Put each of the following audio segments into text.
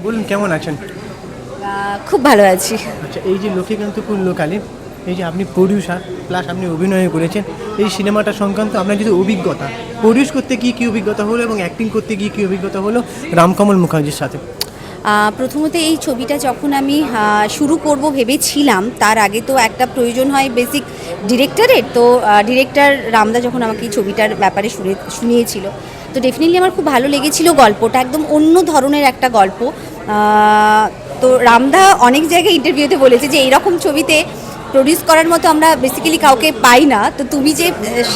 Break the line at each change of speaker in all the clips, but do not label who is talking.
বলুন কেমন আছেন?
খুব ভালো আছি।
আচ্ছা, এই যে লক্ষ্মীকান্তপুর লোকালে এই যে আপনি প্রডিউসার প্লাস আপনি অভিনয় করেছেন, এই সিনেমাটা সংক্রান্ত আপনার যদি অভিজ্ঞতা, প্রডিউস করতে গিয়ে কী অভিজ্ঞতা হলো এবং অ্যাক্টিং করতে গিয়ে কী অভিজ্ঞতা হলো রামকমল মুখার্জির সাথে?
প্রথমত এই ছবিটা যখন আমি শুরু করব ভেবেছিলাম, তার আগে তো একটা প্রয়োজন হয় বেসিক ডিরেক্টরের। তো ডিরেক্টর রামদা যখন আমাকে এই ছবিটার ব্যাপারে শুনিয়েছিল, তো ডেফিনেটলি আমার খুব ভালো লেগেছিল। গল্পটা একদম অন্য ধরনের একটা গল্প। তো রামদা অনেক জায়গায় ইন্টারভিউতে বলেছে যে এইরকম ছবিতে প্রডিউস করার মতো আমরা বেসিক্যালি কাউকে পাই না। তো তুমি যে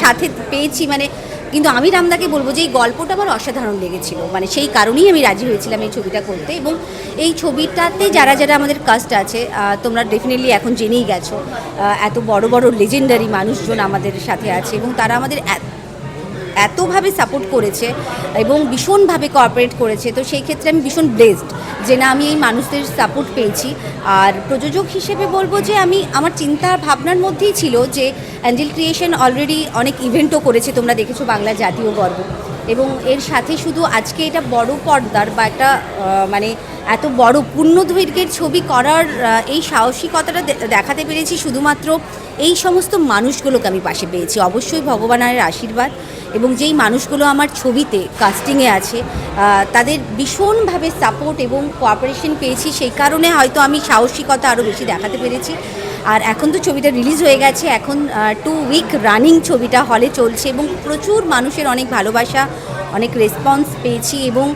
সাথে পেয়েছি, মানে কিন্তু আমি রামদাকে বলবো যে এই গল্পটা আমার অসাধারণ লেগেছিল, মানে সেই কারণেই আমি রাজি হয়েছিলাম এই ছবিটা করতে। এবং এই ছবিটাতে যারা যারা আমাদের কাস্ট আছে, তোমরা ডেফিনেটলি এখন জেনেই গেছো, এত বড় বড় লেজেন্ডারি মানুষজন আমাদের সাথে আছে এবং তারা আমাদের এতভাবে সাপোর্ট করেছে এবং ভীষণভাবে কোঅপারেট করেছে। তো সেই ক্ষেত্রে আমি ভীষণ ব্লেসড যে না, আমি এই মানুষদের সাপোর্ট পেয়েছি। আর প্রযোজক হিসেবে বলবো যে আমি আমার চিন্তা ভাবনার মধ্যেই ছিল যে অ্যাঞ্জেল ক্রিয়েশন অলরেডি অনেক ইভেন্টও করেছে, তোমরা দেখেছো, বাংলা জাতীয় গর্ব। এবং এর সাথে শুধু আজকে এটা বড় পর্দার বা একটা মানে এত বড় পূর্ণদৈর্ঘ্যের ছবি করার এই সাহসিকতাটা দেখাতে পেরেছি শুধুমাত্র এই সমস্ত মানুষগুলোকে আমি পাশে পেয়েছি, অবশ্যই ভগবানের আশীর্বাদ। এবং যেই মানুষগুলো আমার ছবিতে কাস্টিংয়ে আছে তাদের ভীষণভাবে সাপোর্ট এবং কোঅপারেশন পেয়েছি, সেই কারণে হয়তো আমি সাহসিকতা আরও বেশি দেখাতে পেরেছি। আর এখন তো ছবিটা রিলিজ হয়ে গেছে, এখন 2 উইক রানিং ছবিটা হলে চলছে এবং প্রচুর মানুষের অনেক ভালোবাসা, অনেক রেসপন্স পেয়েছি এবং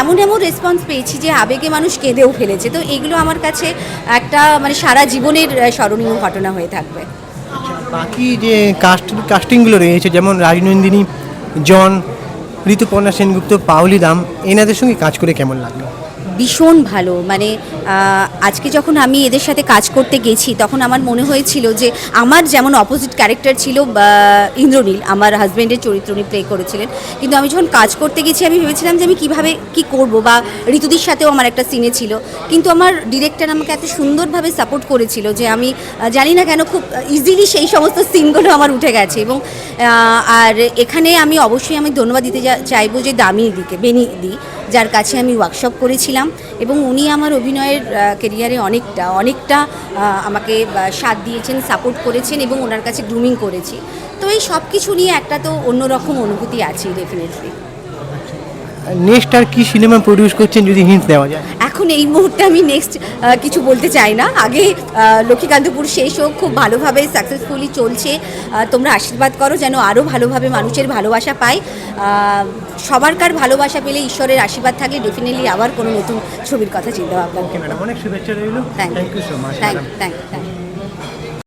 এমন এমন রেসপন্স পেয়েছি যে আবেগে মানুষ কেঁদেও ফেলেছে। তো এগুলো আমার কাছে একটা মানে সারা জীবনের স্মরণীয় ঘটনা হয়ে থাকবে।
বাকি যে কাস্টিংগুলো রয়েছে, যেমন রাজনন্দিনী, জন, ঋতুপর্ণা সেনগুপ্ত, পাওলি দাম, এনাদের সঙ্গে কাজ করে কেমন লাগলো?
ভীষণ ভালো। মানে আজকে যখন আমি এদের সাথে কাজ করতে গেছি তখন আমার মনে হয়েছিল যে আমার যেমন অপোজিট ক্যারেক্টার ছিল ইন্দ্রনীল, আমার হাজব্যান্ডের চরিত্র উনি প্লে করেছিলেন, কিন্তু আমি যখন কাজ করতে গেছি আমি ভেবেছিলাম যে আমি কীভাবে কী করব, বা ঋতুদির সাথেও আমার একটা সিনে ছিল, কিন্তু আমার ডিরেক্টর আমাকে এত সুন্দরভাবে সাপোর্ট করেছিল যে আমি জানি না কেন খুব ইজিলি সেই সমস্ত সিনগুলো আমার উঠে গেছে। এবং আর এখানে আমি অবশ্যই ধন্যবাদ দিতে চাইবো যে বেনি দি, যার কাছে আমি ওয়ার্কশপ করেছিলাম এবং উনি আমার অভিনয়ের কেরিয়ারে অনেকটা আমাকে সাথ দিয়েছেন, সাপোর্ট করেছেন এবং ওনার কাছে গ্রুমিং করেছি। তো এই সব কিছু নিয়ে একটা তো অন্যরকম অনুভূতি আছে ডেফিনেটলি।
নেক্সট আর কি সিনেমা প্রডিউস করছেন যদি হিন্ট দেওয়া যায়?
এখন এই মুহূর্তে আমি নেক্সট কিছু বলতে চাই না। আগে লক্ষ্মীকান্তপুর শেষ হোক, খুব ভালোভাবে সাকসেসফুলি চলছে। তোমরা আশীর্বাদ করো যেন আরও ভালোভাবে মানুষের ভালোবাসা পাই। সবারকার ভালোবাসা পেলে, ঈশ্বরের আশীর্বাদ থাকলে ডেফিনেটলি আবার কোনো নতুন ছবির কথা চিন্তা ভাবনা।
ওকে ম্যাডাম, অনেক শুভেচ্ছা রইল।
Thank you
so much.
Thank you.